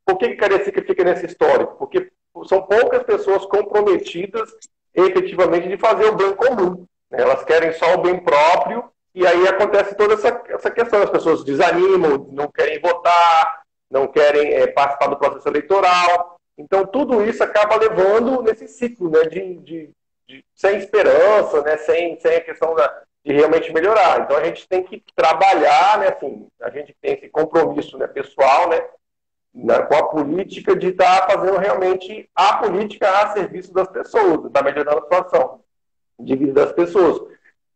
Por que Cariacica fica nesse histórico? Porque são poucas pessoas comprometidas efetivamente de fazer o bem comum. Né? Elas querem só o bem próprio, e aí acontece toda essa questão. As pessoas desanimam, não querem votar, não querem participar do processo eleitoral. Então, tudo isso acaba levando nesse ciclo, né, sem esperança, né, sem a questão de de realmente melhorar. Então, a gente tem que trabalhar, né, assim, a gente tem esse compromisso, né, pessoal, né, com a política de estar fazendo realmente a política a serviço das pessoas, estar melhorando a situação de vida das pessoas.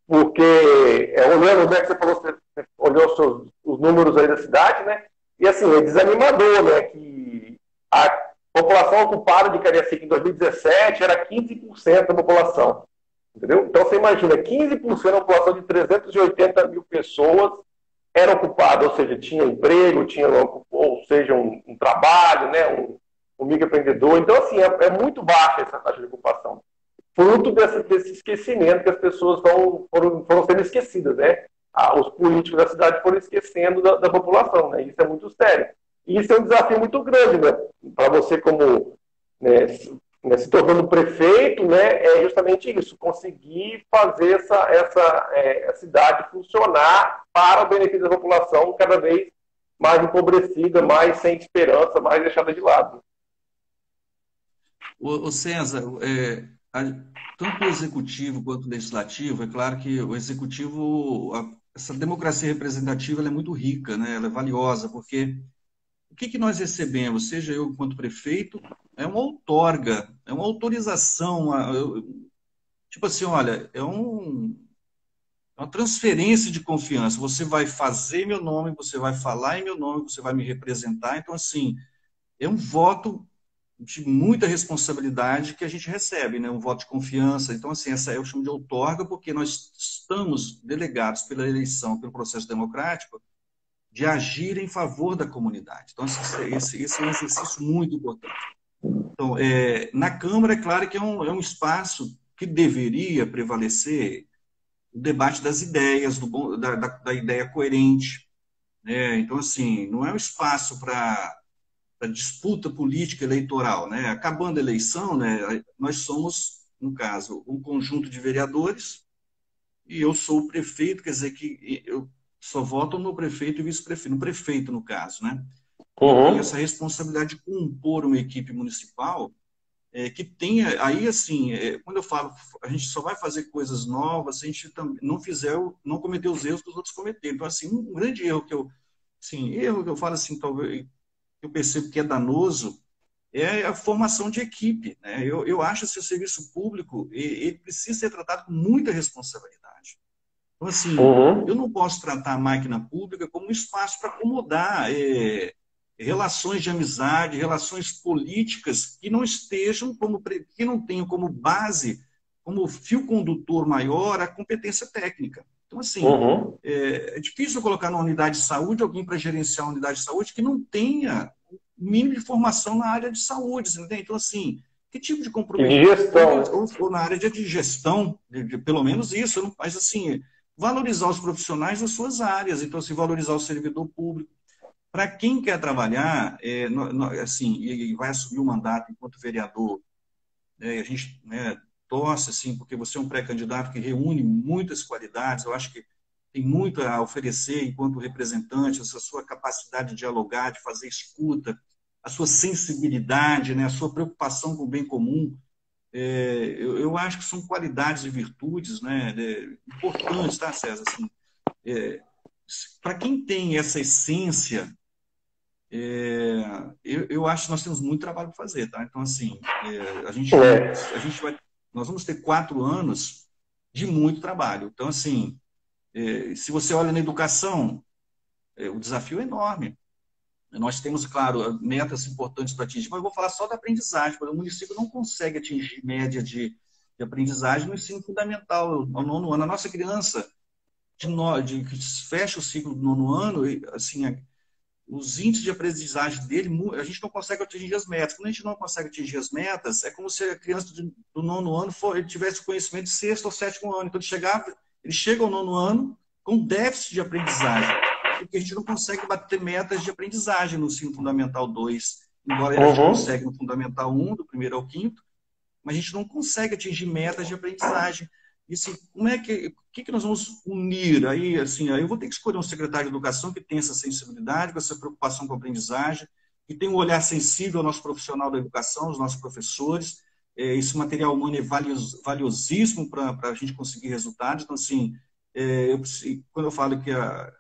Porque, olhando, né, que você falou, você olhou os números aí da cidade, né, e assim, é desanimador, né, que a população ocupada de Cariacica em 2017 era 15% da população. Entendeu? Então, você imagina, 15% da população de 380 mil pessoas era ocupada, ou seja, tinha emprego, tinha, ou seja, um trabalho, né, um microempreendedor. Então, assim, é muito baixa essa taxa de ocupação. Fruto desse esquecimento que as pessoas foram sendo esquecidas, né? Os políticos da cidade foram esquecendo da população, né? Isso é muito sério. E isso é um desafio muito grande, né? Para você como, né, se tornando prefeito, né, é justamente isso, conseguir fazer a cidade funcionar para o benefício da população cada vez mais empobrecida, mais sem esperança, mais deixada de lado. O César, tanto o executivo quanto o legislativo, é claro que o executivo, essa democracia representativa, ela é muito rica, né? Ela é valiosa, porque o que nós recebemos, seja eu quanto prefeito, é uma outorga, é uma autorização, tipo assim, olha, é uma transferência de confiança. Você vai fazer meu nome, você vai falar em meu nome, você vai me representar. Então, assim, é um voto de muita responsabilidade que a gente recebe, né? Um voto de confiança. Então, assim, essa eu chamo de outorga, porque nós estamos delegados pela eleição, pelo processo democrático, de agir em favor da comunidade. Então, esse é um exercício muito importante. Então, na Câmara, é claro que é um espaço que deveria prevalecer o debate das ideias, da ideia coerente, né? Então, assim, não é um espaço para disputa política eleitoral, né? Acabando a eleição, né, nós somos, no caso, um conjunto de vereadores e eu sou o prefeito, quer dizer que eu só voto no prefeito e vice-prefeito, no prefeito, no caso, né? Eu tenho essa responsabilidade de compor uma equipe municipal que tenha, aí assim, quando eu falo, a gente só vai fazer coisas novas se a gente não cometer os erros que os outros cometeram. Então, assim, um grande erro erro que eu falo assim, talvez, eu percebo que é danoso, é a formação de equipe, né? Eu acho que o serviço público ele precisa ser tratado com muita responsabilidade. Então, assim, eu não posso tratar a máquina pública como um espaço para acomodar relações de amizade, relações políticas que não estejam que não tenham como base, como fio condutor maior, a competência técnica. Então, assim, é difícil colocar numa unidade de saúde alguém para gerenciar uma unidade de saúde que não tenha o mínimo de formação na área de saúde, entende? Então, assim, que tipo de comprometimento? De gestão. Ou na área de gestão, pelo menos isso, mas, assim, valorizar os profissionais das suas áreas, então, assim, valorizar o servidor público. Para quem quer trabalhar, assim, e vai assumir o mandato enquanto vereador, a gente, né, torce, assim, porque você é um pré-candidato que reúne muitas qualidades, eu acho que tem muito a oferecer enquanto representante, essa sua capacidade de dialogar, de fazer escuta, a sua sensibilidade, né, a sua preocupação com o bem comum. Eu acho que são qualidades e virtudes, né, importantes, tá, César? Assim, para quem tem essa essência, eu acho que nós temos muito trabalho para fazer, tá? Então, assim, nós vamos ter 4 anos de muito trabalho. Então, assim, se você olha na educação, o desafio é enorme. Nós temos, claro, metas importantes para atingir, mas eu vou falar só da aprendizagem, porque o município não consegue atingir média de aprendizagem no ensino fundamental, ao 9º ano. A nossa criança, que fecha o ciclo do 9º ano, assim, os índices de aprendizagem dele, a gente não consegue atingir as metas. Quando a gente não consegue atingir as metas, é como se a criança do 9º ano ele tivesse conhecimento de 6º ou 7º ano. Então, ele chega ao 9º ano com déficit de aprendizagem, porque a gente não consegue bater metas de aprendizagem no ensino fundamental 2, embora a gente consegue no fundamental 1, do 1º ao 5º, mas a gente não consegue atingir metas de aprendizagem. E assim, o que nós vamos unir? Aí, assim, eu vou ter que escolher um secretário de educação que tenha essa sensibilidade, com essa preocupação com a aprendizagem, que tenha um olhar sensível ao nosso profissional da educação, aos nossos professores. Esse material humano é valiosíssimo para a gente conseguir resultados. Então, assim, quando eu falo que a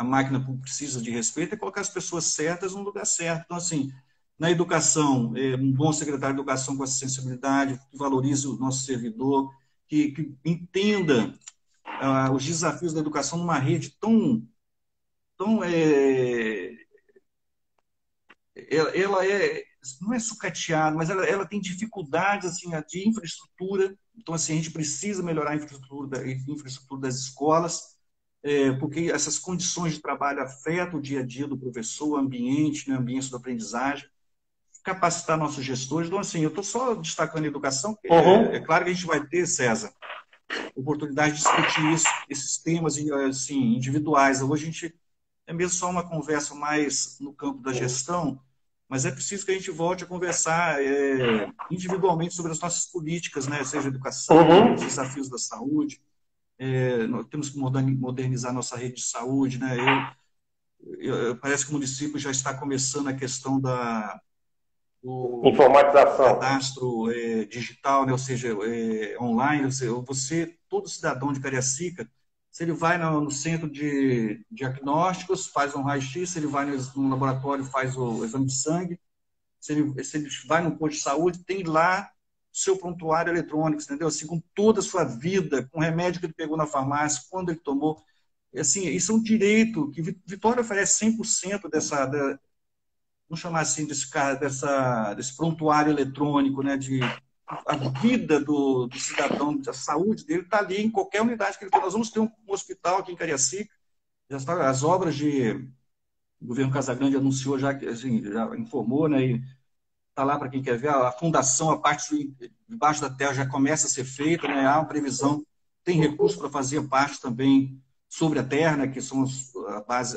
máquina pública precisa de respeito, é colocar as pessoas certas no lugar certo. Então, assim, na educação, um bom secretário de educação com essa sensibilidade, que valorize o nosso servidor, que entenda os desafios da educação numa rede tão ela não é sucateada, mas ela tem dificuldades assim, de infraestrutura. Então, assim, a gente precisa melhorar a infraestrutura das escolas, porque essas condições de trabalho afetam o dia a dia do professor, o ambiente, né, o ambiente da aprendizagem, capacitar nossos gestores. Então, assim, eu estou só destacando a educação, porque é claro que a gente vai ter, César, oportunidade de discutir esses temas assim, individuais. Hoje a gente é mesmo só uma conversa mais no campo da gestão, mas é preciso que a gente volte a conversar individualmente sobre as nossas políticas, né? Seja educação, os desafios da saúde. Nós temos que modernizar nossa rede de saúde, né? Parece que o município já está começando a questão informatização, cadastro digital, né? Ou seja, online. Ou seja, todo cidadão de Cariacica, se ele vai no centro de diagnósticos, faz um raio-x, se ele vai no laboratório, faz o exame de sangue, se ele vai no posto de saúde, tem lá o seu prontuário eletrônico, entendeu? Assim, com toda a sua vida, com o remédio que ele pegou na farmácia, quando ele tomou. Assim, isso é um direito que Vitória oferece 100% vamos chamar assim, desse prontuário eletrônico, né, a vida do cidadão, a saúde dele está ali em qualquer unidade que ele for. Nós vamos ter um hospital aqui em Cariacica, as obras o governo Casagrande anunciou já, assim, já informou, né, e está lá para quem quer ver, a fundação, a parte debaixo da terra já começa a ser feita, né, há uma previsão, tem recurso para fazer parte também sobre a terra, né, que são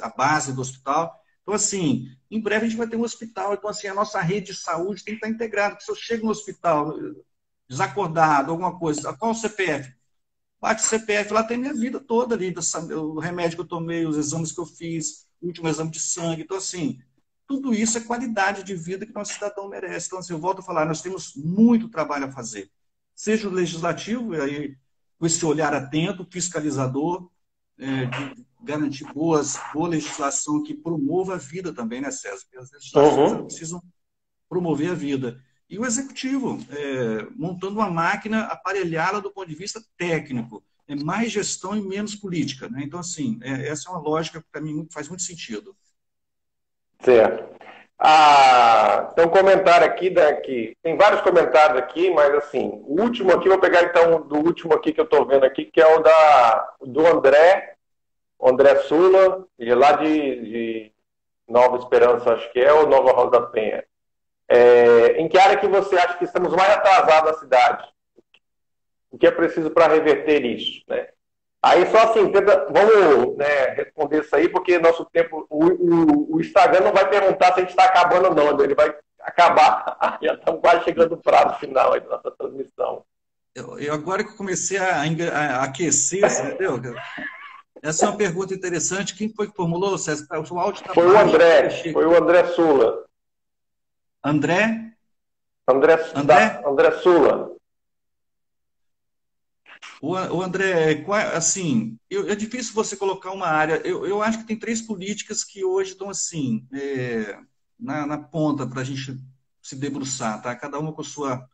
a base do hospital. Então, assim, em breve a gente vai ter um hospital. Então, assim, a nossa rede de saúde tem que estar integrada. Porque se eu chego no hospital desacordado, alguma coisa, qual o CPF? Bate o CPF, lá tem minha vida toda ali, o remédio que eu tomei, os exames que eu fiz, o último exame de sangue. Então, assim, tudo isso é qualidade de vida que nosso cidadão merece. Então, assim, eu volto a falar, nós temos muito trabalho a fazer. Seja o legislativo, aí, com esse olhar atento, fiscalizador, de garantir boa legislação que promova a vida também, né, César? Porque as legislações precisam promover a vida. E o executivo, montando uma máquina aparelhada do ponto de vista técnico. É mais gestão e menos política, né? Então, assim, essa é uma lógica que, para mim, faz muito sentido. Certo. Tem um comentário aqui, tem vários comentários aqui, mas assim, o último aqui, vou pegar então do último aqui que eu estou vendo aqui, que é o do André Sula, lá de Nova Esperança, acho que ou Nova Rosa Penha. Em que área que você acha que estamos mais atrasados na cidade? O que é preciso para reverter isso, né? Aí só assim, vamos, né, responder isso aí, porque nosso tempo, o Instagram não vai perguntar se a gente está acabando ou não, ele vai acabar, já estamos quase chegando no prazo final aí da nossa transmissão. Eu agora que comecei a aquecer, entendeu? Essa é uma pergunta interessante. Quem foi que formulou, César? O áudio tá foi o André Sula. André Sula. O André, assim, é difícil você colocar uma área. Eu acho que tem 3 políticas que hoje estão assim, na ponta para a gente se debruçar, tá? Cada uma com sua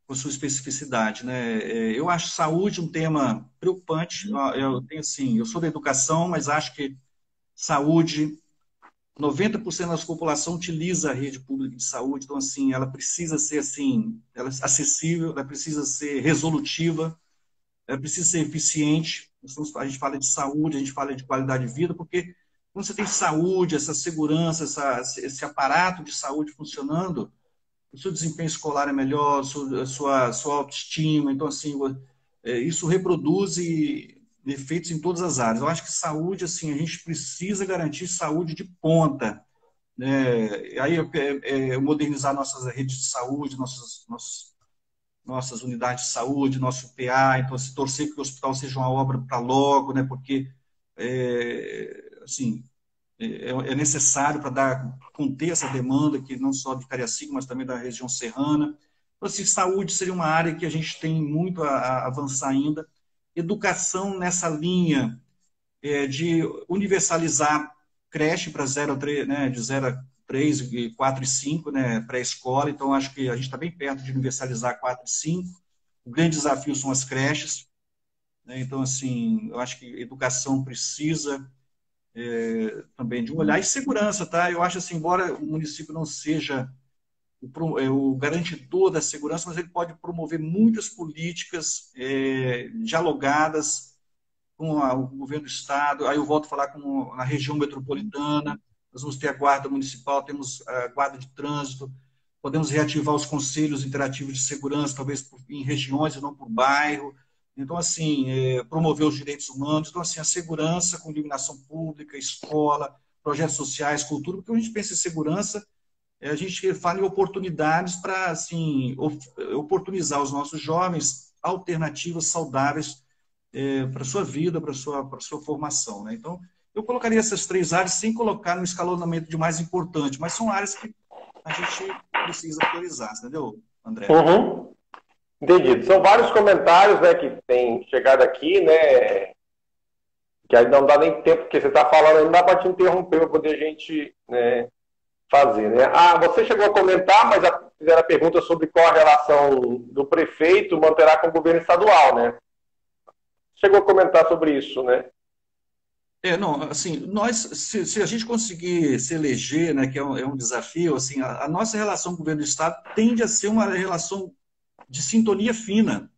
especificidade, né? Eu acho saúde um tema preocupante. Eu sou da educação, mas acho que saúde, 90% da população utiliza a rede pública de saúde, então assim, ela precisa ser assim, acessível, ela precisa ser resolutiva, ela precisa ser eficiente. A gente fala de saúde, a gente fala de qualidade de vida, porque quando você tem saúde, essa segurança, esse aparato de saúde funcionando, o seu desempenho escolar é melhor, a sua autoestima. Então, assim, isso reproduz efeitos em todas as áreas. Eu acho que saúde, assim, a gente precisa garantir saúde de ponta. Aí, modernizar nossas redes de saúde, nossas unidades de saúde, nosso PA. Então, se torcer que o hospital seja uma obra para logo, né? Porque, assim, é necessário para conter essa demanda, que não só de Cariacica, mas também da região serrana. Então, assim, saúde seria uma área que a gente tem muito a avançar ainda. educação nessa linha de universalizar creche para 0 a 3, né, de 0 a 3, 4 e 5, né, pré-escola. Então, acho que a gente está bem perto de universalizar 4 e 5. O grande desafio são as creches, né? Então, assim, eu acho que educação precisa também de um olhar. E segurança, tá? Eu acho assim, embora o município não seja o garantidor da segurança, mas ele pode promover muitas políticas dialogadas com o governo do Estado. Aí eu volto a falar na região metropolitana, nós vamos ter a guarda municipal, temos a guarda de trânsito, podemos reativar os conselhos interativos de segurança, talvez em regiões e não por bairro. Então, assim, promover os direitos humanos. Então, assim, a segurança com iluminação pública, escola, projetos sociais, cultura, porque quando a gente pensa em segurança, a gente fala em oportunidades para, assim, oportunizar os nossos jovens alternativas saudáveis para a sua vida, para a sua formação, né? Então, eu colocaria essas 3 áreas sem colocar no escalonamento de mais importante, mas são áreas que a gente precisa priorizar, entendeu, André? Uhum. Entendido. São vários comentários, né, que têm chegado aqui, né, que aí não dá nem tempo, porque você está falando, não dá para te interromper para poder a gente, né, fazer, né? Você chegou a comentar, mas fizeram a pergunta sobre qual a relação do prefeito manterá com o governo estadual, né? Chegou a comentar sobre isso, né? Não, assim, se a gente conseguir se eleger, né, que é um desafio, assim, a nossa relação com o governo do Estado tende a ser uma relação de sintonia fina.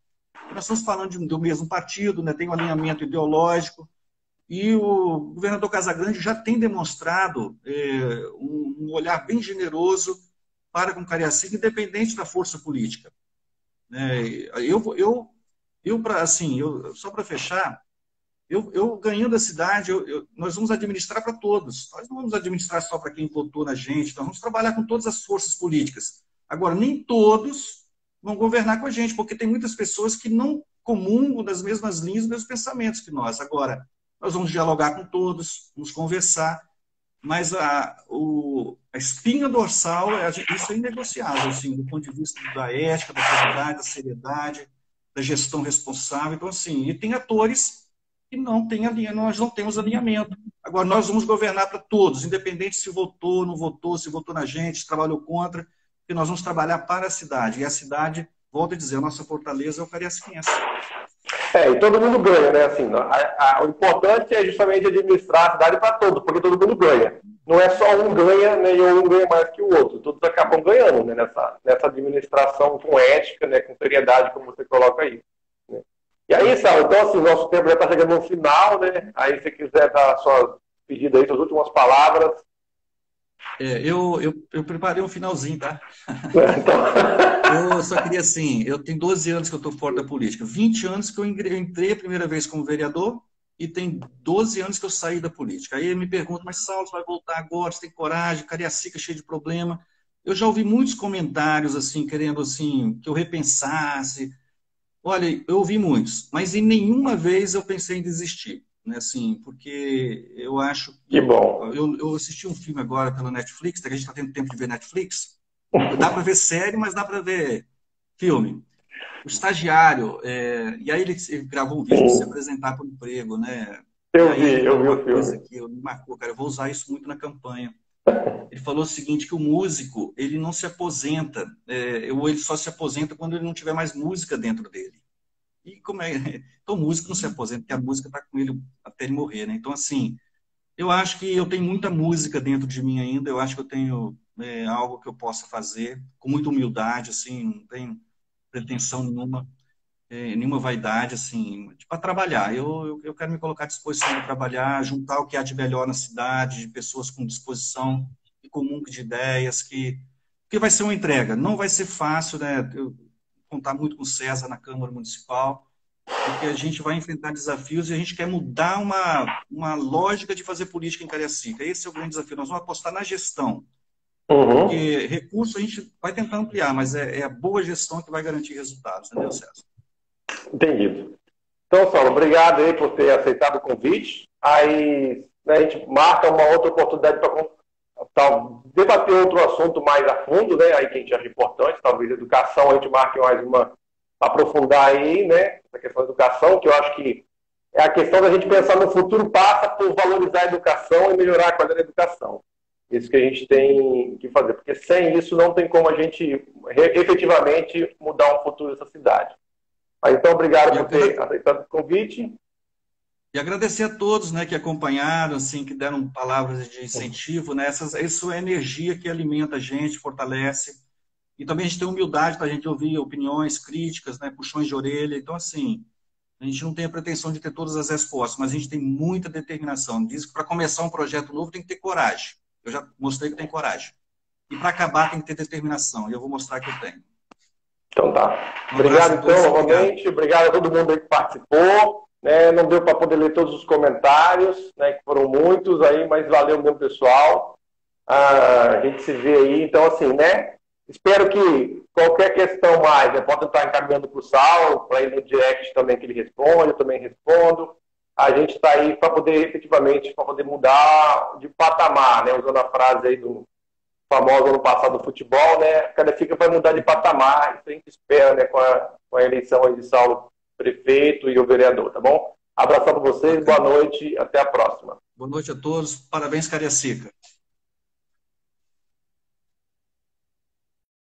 Nós estamos falando do mesmo partido, né, tem um alinhamento ideológico, e o governador Casagrande já tem demonstrado um olhar bem generoso para com Cariacica, independente da força política. Só para fechar, eu ganhando a cidade, nós vamos administrar para todos. Nós não vamos administrar só para quem votou na gente, nós vamos trabalhar com todas as forças políticas. Agora, nem todos vão governar com a gente, porque tem muitas pessoas que não comungam das mesmas linhas, dos mesmos pensamentos que nós. Agora, nós vamos dialogar com todos, vamos conversar, mas a espinha dorsal, isso é inegociável, assim, do ponto de vista da ética, da qualidade, da seriedade, da gestão responsável. Então, assim, e tem atores que não têm nós não temos alinhamento. Agora, nós vamos governar para todos, independente se votou, não votou, se votou na gente, se trabalhou contra, porque nós vamos trabalhar para a cidade. E a cidade, volto a dizer, a nossa fortaleza é o cariaciquense. E todo mundo ganha, né? Assim, o importante é justamente administrar a cidade para todos, porque todo mundo ganha. Não é só um ganha, né, e um ganha mais que o outro. Todos acabam ganhando, né, nessa administração com ética, né, com seriedade, como você coloca aí. Né? E aí, Saulo, então, assim, nosso tempo já está chegando no final, né? Aí, se você quiser dar a sua pedida aí, suas últimas palavras. Eu preparei um finalzinho, tá? Então... Eu só queria, assim, eu tenho 12 anos que eu estou fora da política, 20 anos que eu entrei a primeira vez como vereador e tem 12 anos que eu saí da política. Aí me perguntam, mas Saulo, você vai voltar agora, você tem coragem, Cariacica cheio de problema. Eu já ouvi muitos comentários, assim, querendo, assim, que eu repensasse. Olha, eu ouvi muitos, mas em nenhuma vez eu pensei em desistir. Assim, porque eu acho que bom. Eu assisti um filme agora pela Netflix, que a gente está tendo tempo de ver Netflix. Dá para ver série, mas dá para ver filme. O Estagiário, e aí ele gravou um vídeo para se apresentar para o emprego, né? Eu vi o filme. Que me marcou, cara, eu vou usar isso muito na campanha. Ele falou o seguinte, que o músico, ele não se aposenta, ou ele só se aposenta quando ele não tiver mais música dentro dele. E como é? Então, o músico não se aposenta, porque a música está com ele até ele morrer, né? Então, assim, eu acho que eu tenho muita música dentro de mim ainda, eu acho que eu tenho algo que eu possa fazer com muita humildade, assim, não tenho pretensão nenhuma vaidade, assim, para trabalhar. Eu quero me colocar à disposição de trabalhar, juntar o que há de melhor na cidade, de pessoas com disposição e comum de ideias, que vai ser uma entrega. Não vai ser fácil, né? Eu contar muito com o César na Câmara Municipal, porque a gente vai enfrentar desafios e a gente quer mudar uma lógica de fazer política em Cariacica. Esse é o grande desafio. Nós vamos apostar na gestão. Porque recursos a gente vai tentar ampliar, mas é a boa gestão que vai garantir resultados. Entendeu, César? Entendido. Então, Saulo, obrigado aí por ter aceitado o convite. Aí, né, a gente marca uma outra oportunidade para debater outro assunto mais a fundo, né? Aí que a gente acha importante, talvez educação, a gente marque mais aprofundar aí, né, essa questão da educação, que eu acho que é a questão da gente pensar no futuro, passa por valorizar a educação e melhorar a qualidade da educação. Isso que a gente tem que fazer, porque sem isso não tem como a gente efetivamente mudar o futuro dessa cidade. Mas, então, obrigado por ter aceitado o convite. E agradecer a todos, né, que acompanharam, assim, que deram palavras de incentivo, né? Isso é energia que alimenta a gente, fortalece. E também a gente tem humildade para a gente ouvir opiniões, críticas, né, puxões de orelha. Então, assim, a gente não tem a pretensão de ter todas as respostas, mas a gente tem muita determinação. Diz que para começar um projeto novo tem que ter coragem. Eu já mostrei que tem coragem. E para acabar tem que ter determinação. E eu vou mostrar que eu tenho. Então tá. Obrigado, então, novamente. Obrigado a todo mundo aí que participou. Né? Não deu para poder ler todos os comentários, né, que foram muitos aí, mas valeu mesmo, pessoal. A gente se vê aí. Então, assim, né? Espero que qualquer questão mais, né, pode estar encaminhando para o Saulo, para ir no direct também que ele responde, eu também respondo. A gente está aí para poder, efetivamente, para poder mudar de patamar, né? Usando a frase aí do famoso ano passado do futebol, né? Cada fica para mudar de patamar, isso a gente espera, né? Com a eleição aí de Saulo prefeito e o vereador, tá bom? Abração para vocês, boa noite, até a próxima. Boa noite a todos, parabéns, Cariacica.